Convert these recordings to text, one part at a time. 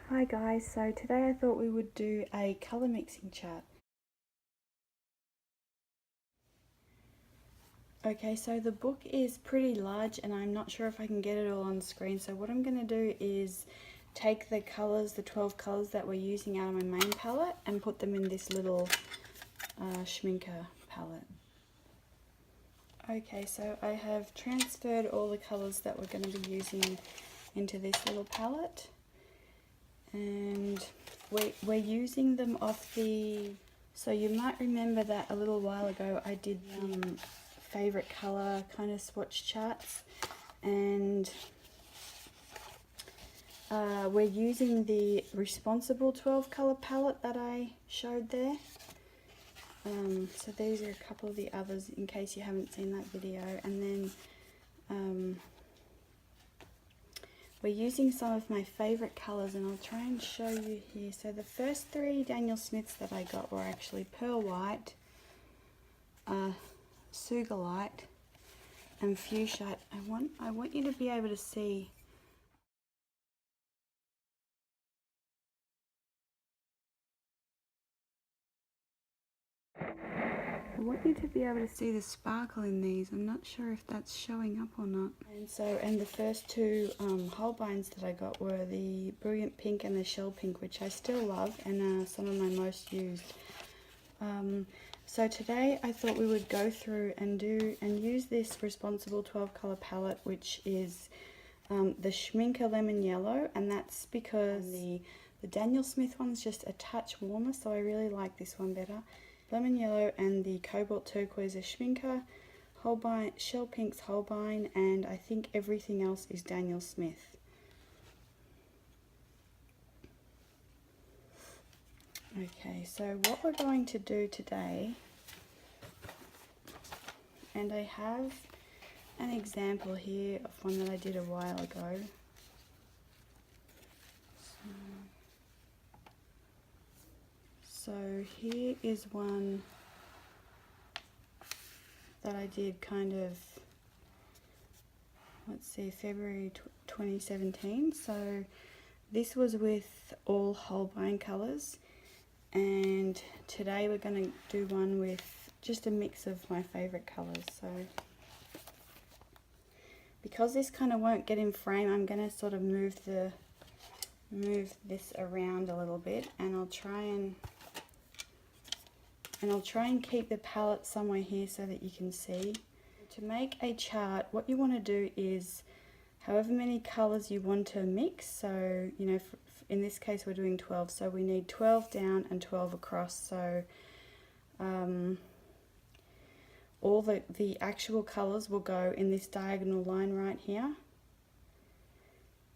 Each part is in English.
Hi guys, so today I thought we would do a colour mixing chart. Okay, so the book is pretty large and I'm not sure if I can get it all on screen, so what I'm going to do is take the colours, the 12 colours that we're using out of my main palette and put them in this little Schmincke palette. Okay, so I have transferred all the colours that we're going to be using into this little palette, and we're using them off the, so you might remember that a little while ago I did favourite colour kind of swatch charts, and we're using the responsible 12 colour palette that I showed there. So these are a couple of the others in case you haven't seen that video, and then we're using some of my favourite colours, and I'll try and show you here. So the first three Daniel Smiths that I got were actually Pearl White, Sugar Light and Fuchsia. I want you to be able to see. I want you to be able to see the sparkle in these. I'm not sure if that's showing up or not. And the first two Holbeins that I got were the Brilliant Pink and the Shell Pink, which I still love and are some of my most used. So today I thought we would go through and use this responsible 12 colour palette, which is the Schmincke Lemon Yellow, and that's because the Daniel Smith one's just a touch warmer, so I really like this one better. Lemon Yellow and the Cobalt Turquoise are Schmincke, Holbein, Shell Pink's Holbein, and I think everything else is Daniel Smith. Okay, so what we're going to do today, and I have an example here of one that I did a while ago. So here is one that I did kind of, let's see, February 2017. So this was with all Holbein colours, and today we're going to do one with just a mix of my favourite colours. So because this kind of won't get in frame, I'm going to sort of move this around a little bit, and I'll try and keep the palette somewhere here so that you can see. To make a chart, what you want to do is however many colours you want to mix. So, you know, in this case we're doing 12, so we need 12 down and 12 across. So all the actual colours will go in this diagonal line right here.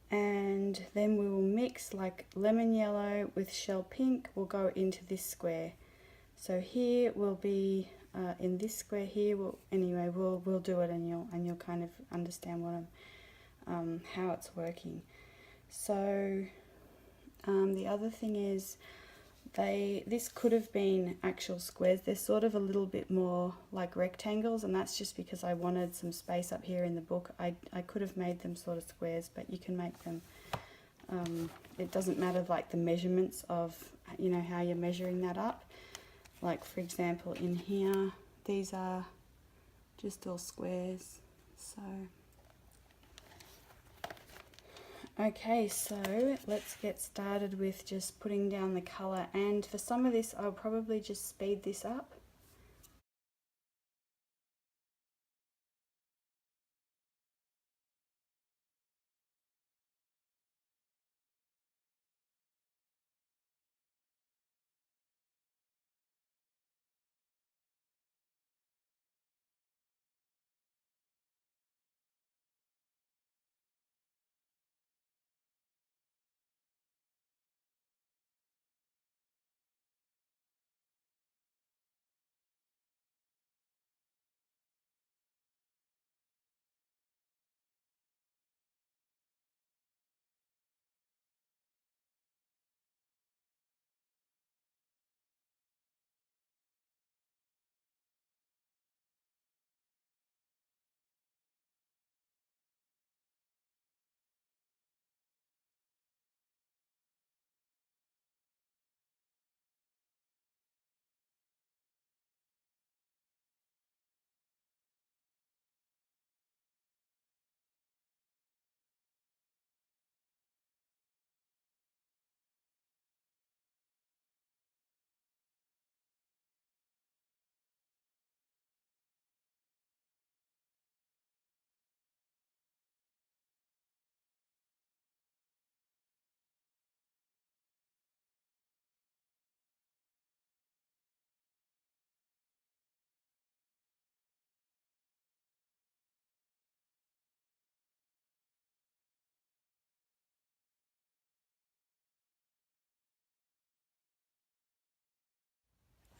And then we will mix, like lemon yellow with shell pink will go into this square. So here will be in this square here. We'll do it, and you'll kind of understand what how it's working. So the other thing is this could have been actual squares. They're sort of a little bit more like rectangles, and that's just because I wanted some space up here in the book. I could have made them sort of squares, but you can make them. It doesn't matter like the measurements of, you know, how you're measuring that up. Like for example in here, these are just all squares. So okay, so let's get started with just putting down the colour, and for some of this I'll probably just speed this up.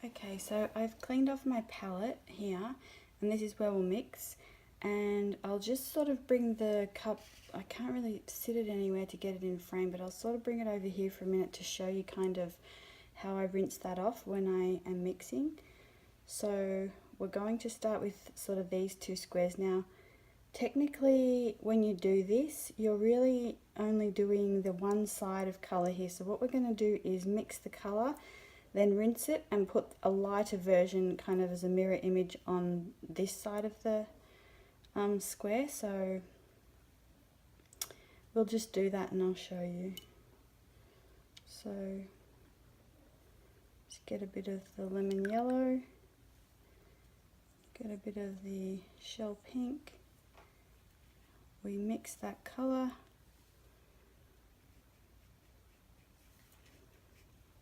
Okay, so I've cleaned off my palette here, and this is where we'll mix. And I'll just sort of bring the cup, I can't really sit it anywhere to get it in frame, but I'll sort of bring it over here for a minute to show you kind of how I rinse that off when I am mixing. So we're going to start with sort of these two squares. Now, technically when you do this, you're really only doing the one side of colour here. So what we're going to do is mix the colour, then rinse it and put a lighter version kind of as a mirror image on this side of the square. So we'll just do that and I'll show you. So just get a bit of the lemon yellow, get a bit of the shell pink, we mix that colour,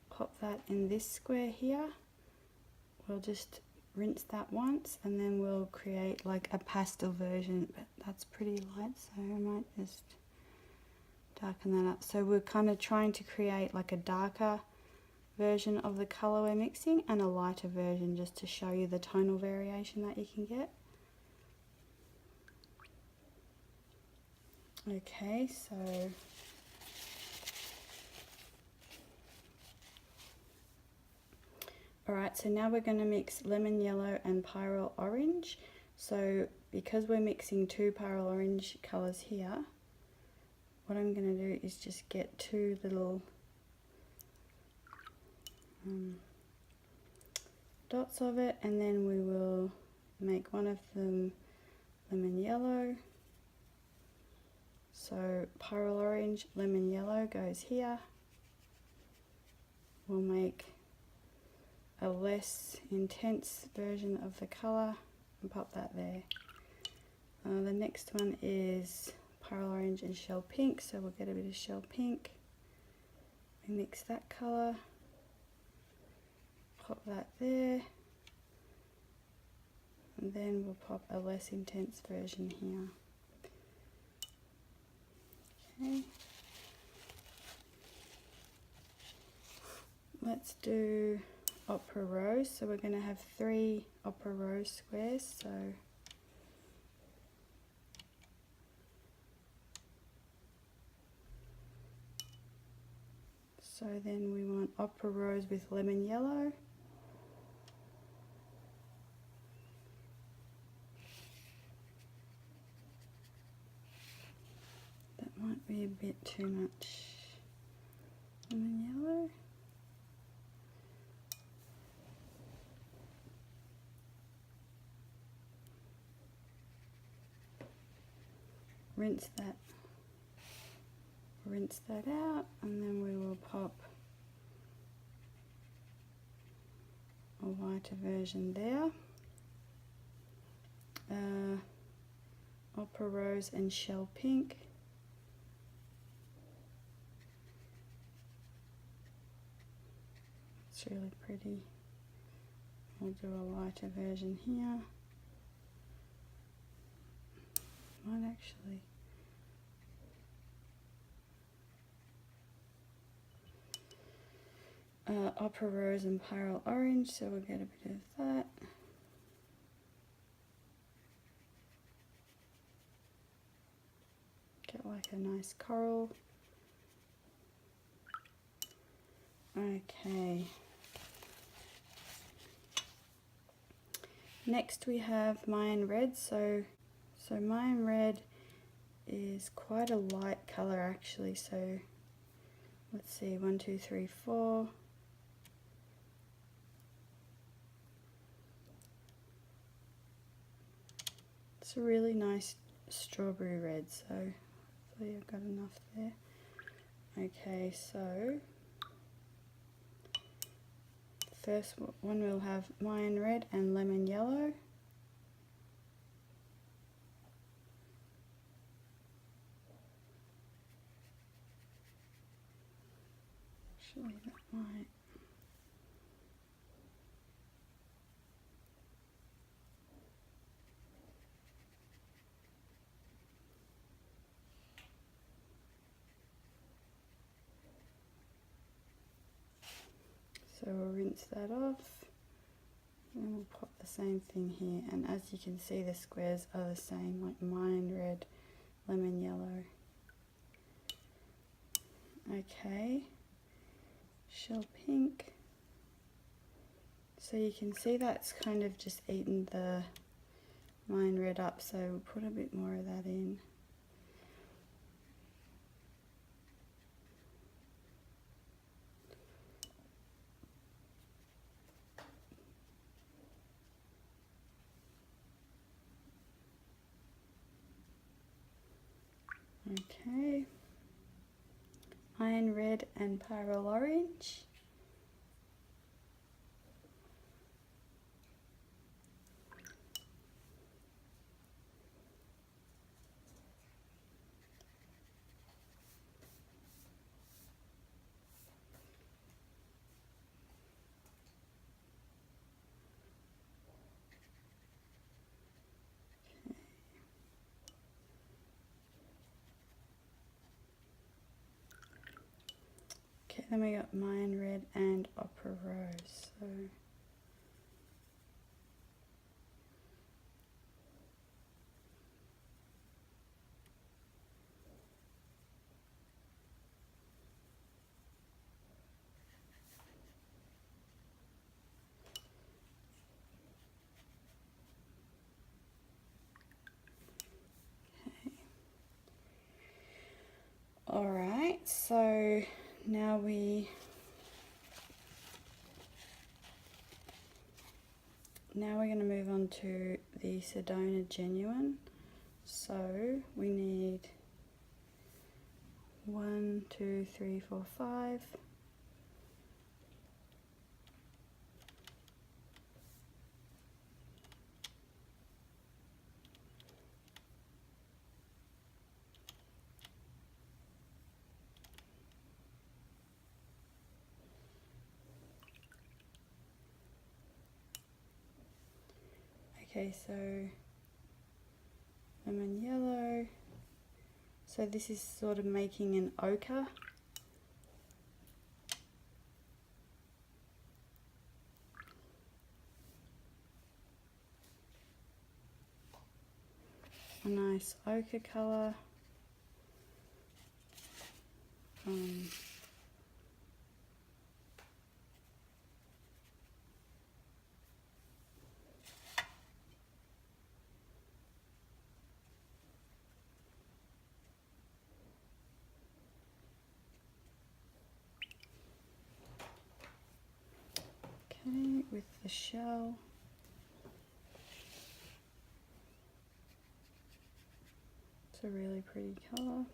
pop that in this square here, we'll just rinse that once and then we'll create like a pastel version, but that's pretty light, so I might just darken that up. So we're kind of trying to create like a darker version of the colour we're mixing and a lighter version, just to show you the tonal variation that you can get. Okay, so alright, so now we're going to mix lemon yellow and pyrrole orange. So because we're mixing two pyrrole orange colours here, what I'm going to do is just get two little dots of it, and then we will make one of them lemon yellow. So pyrrole orange, lemon yellow goes here. We'll make a less intense version of the colour and pop that there. The next one is pyrrole orange and shell pink, so we'll get a bit of shell pink. We mix that colour, pop that there, and then we'll pop a less intense version here. Okay. Let's do opera rose. So we're going to have 3 opera rose squares. So then we want opera rose with lemon yellow. That might be a bit too much lemon yellow. Rinse that out, and then we will pop a lighter version there. Opera rose and shell pink. It's really pretty. I'll do a lighter version here. Might actually opera rose and pyrrole orange, so we'll get a bit of that. Get like a nice coral. Okay. Next we have Mayan red. So Mayan red is quite a light colour actually. So let's see, 1, 2, 3, 4. It's a really nice strawberry red, so hopefully I've got enough there. Okay, so first one we'll have Mayan red and lemon yellow. Actually, that might. So we'll rinse that off. And we'll pop the same thing here, and as you can see the squares are the same, like mine red, lemon yellow. Okay, shell pink. So you can see that's kind of just eaten the mine red up, so we'll put a bit more of that in. Okay, iron red and pyrrole orange. Okay, then we got mine red and opera rose. So alright, so now we're going to move on to the Sedona Genuine. So we need 1, 2, 3, 4, 5. Okay, so lemon yellow. So this is sort of making an ochre. A nice ochre colour. Okay, with the shell. It's a really pretty colour.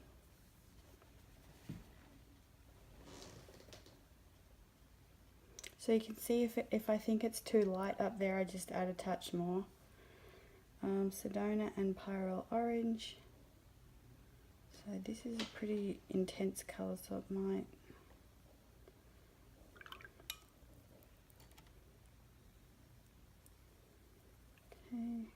So you can see if I think it's too light up there, I just add a touch more. Sedona and pyrrole orange. So this is a pretty intense colour, so it might. Okay.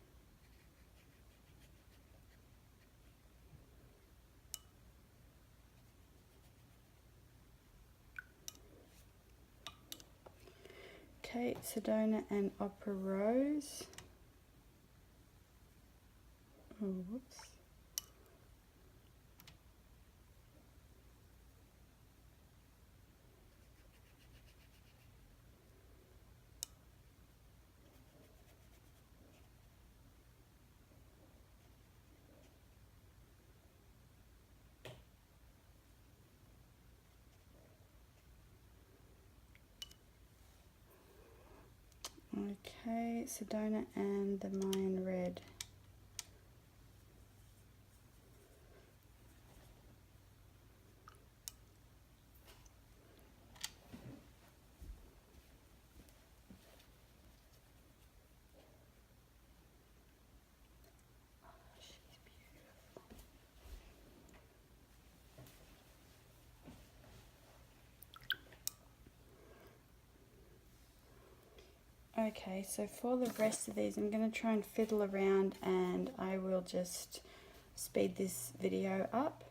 Okay, Sedona and opera rose. Oh, whoops. Okay, Sedona and the Mayan red. Okay, so for the rest of these, I'm going to try and fiddle around, and I will just speed this video up.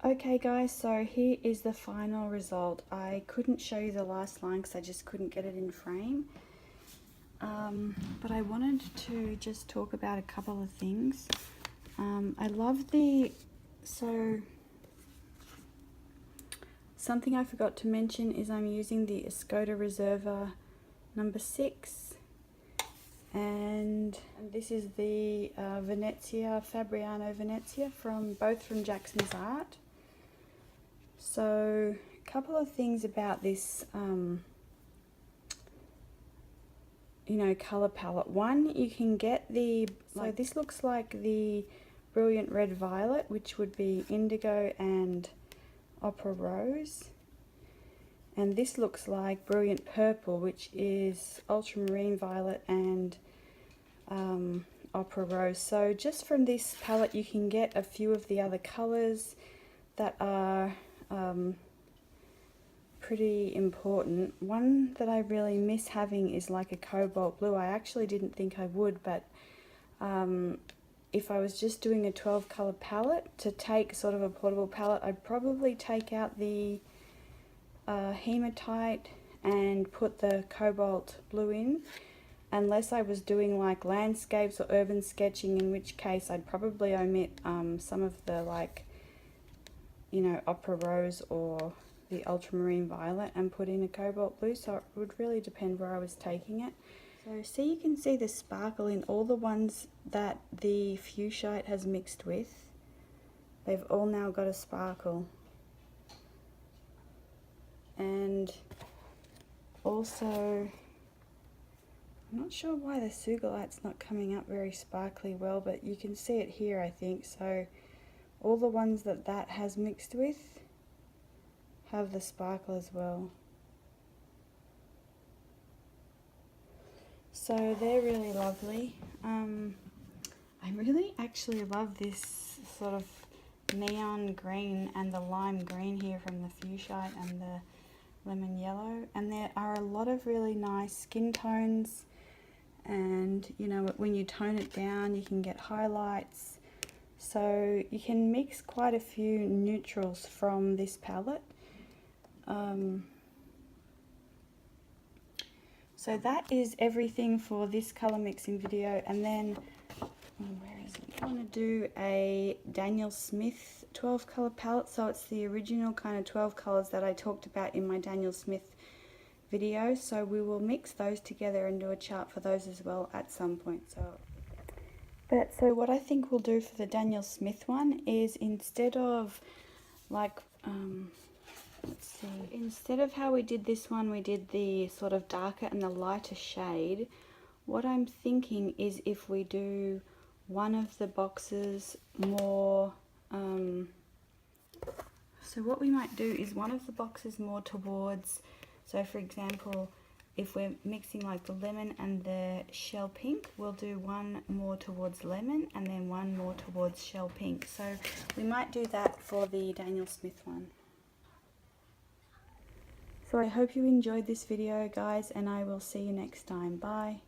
Okay guys, so here is the final result. I couldn't show you the last line because I just couldn't get it in frame. But I wanted to just talk about a couple of things. I love something I forgot to mention is I'm using the Escoda Reserva number 6. And this is the Venezia, Fabriano Venezia, both from Jackson's Art. So a couple of things about this, colour palette. One, you can get so this looks like the Brilliant Red Violet, which would be Indigo and Opera Rose. And this looks like Brilliant Purple, which is Ultramarine Violet and Opera Rose. So just from this palette you can get a few of the other colours that are pretty important. One that I really miss having is like a cobalt blue. I actually didn't think I would, but if I was just doing a 12 colour palette, to take sort of a portable palette, I'd probably take out the hematite and put the cobalt blue in, unless I was doing like landscapes or urban sketching, in which case I'd probably omit some of the Opera Rose or the Ultramarine Violet and put in a cobalt blue. So it would really depend where I was taking it. So see, you can see the sparkle in all the ones that the fuchsite has mixed with. They've all now got a sparkle. And also, I'm not sure why the Sugalite's not coming up very sparkly well, but you can see it here, I think. So all the ones that has mixed with have the sparkle as well. So they're really lovely. I really actually love this sort of neon green and the lime green here from the fuchsite and the lemon yellow. And there are a lot of really nice skin tones. And when you tone it down, you can get highlights. So you can mix quite a few neutrals from this palette. So that is everything for this colour mixing video. And then, where is it? I want to do a Daniel Smith 12 colour palette. So it's the original kind of 12 colours that I talked about in my Daniel Smith video. So we will mix those together and do a chart for those as well at some point. So what I think we'll do for the Daniel Smith one is, instead of let's see, instead of how we did this one, we did the sort of darker and the lighter shade. What I'm thinking is, if we do one of the boxes more, so what we might do is one of the boxes more towards, so for example, if we're mixing like the lemon and the shell pink, we'll do one more towards lemon and then one more towards shell pink. So we might do that for the Daniel Smith one. So I hope you enjoyed this video, guys, and I will see you next time. Bye.